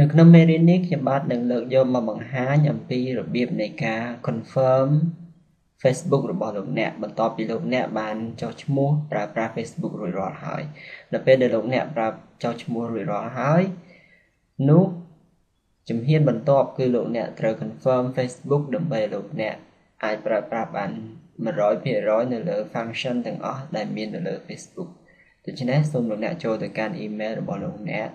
នៅក្នុងមេរៀននេះខ្ញុំបាទនឹងលើកយកមកបង្ហាញអំពីរបៀបនៃការ confirm Facebook របស់លោកអ្នកបន្ទាប់ពីលោកអ្នកបានចុះឈ្មោះប្រើប្រាស់ Facebook រួចរាល់ហើយនៅពេលដែលលោកអ្នកប្រើចុះឈ្មោះរួចរាល់ហើយនោះជំហានបន្ទាប់គឺលោកអ្នកត្រូវ confirm Facebook ដើម្បីលោកអ្នកអាចប្រើប្រាស់បាន 100% នៅលើ function ទាំងអស់ដែលមាននៅលើ Facebook ដូច្នេះសូមលោកអ្នកចូលទៅកាន់ email របស់លោកអ្នក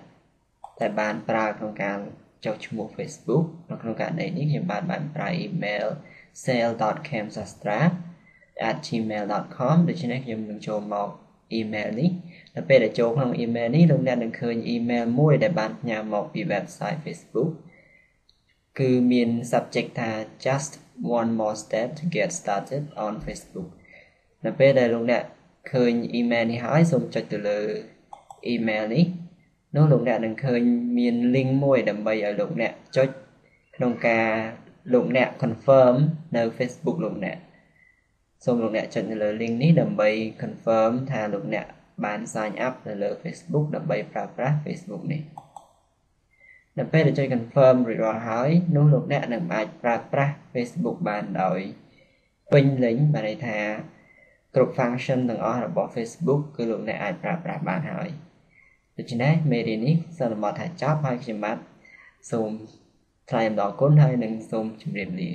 តែបានប្រើក្នុងការចុះឈ្មោះ Facebook ក្នុងករណីនេះខ្ញុំបានប្រើ email sale.kamsastra@gmail.com ដូច្នេះខ្ញុំនឹងចូលមក email នេះដល់ពេលដែលចូលក្នុង email នេះលោកអ្នកនឹងឃើញ email មួយដែលបានផ្ញើមកពី website Facebook គឺមាន subject ថា just one more step to get started on Facebook ដល់ពេលដែលលោកអ្នកឃើញ email នេះហើយសូមចុចទៅលើ email នេះនោះលោកអ្នកនឹងឃើញមាន link មួយដើម្បីឲ្យលោកអ្នកចុចក្នុងការលោកអ្នក confirm នៅ Facebook លោកអ្នកសូមលោកអ្នកចុចនៅលើ link នេះដើម្បី confirm ថាលោកអ្នកបាន sign up នៅលើ Facebook ដើម្បីប្រើប្រាស់ Facebook នេះដល់ពេលដែលចុច confirm រួចរាល់ហើយនោះលោកអ្នកនឹងអាចប្រើប្រាស់ Facebook បានដោយពេញលេញបានន័យថាគ្រប់ function ទាំងអស់របស់ Facebook គឺលោកអ្នកអាចប្រើប្រាស់បានហើយដូច្នេះមេរៀននេះសន្មតថាចប់ហើយខ្ញុំបាទសូមថ្លែងអំណរគុណហើយនឹងសូមជម្រាបលា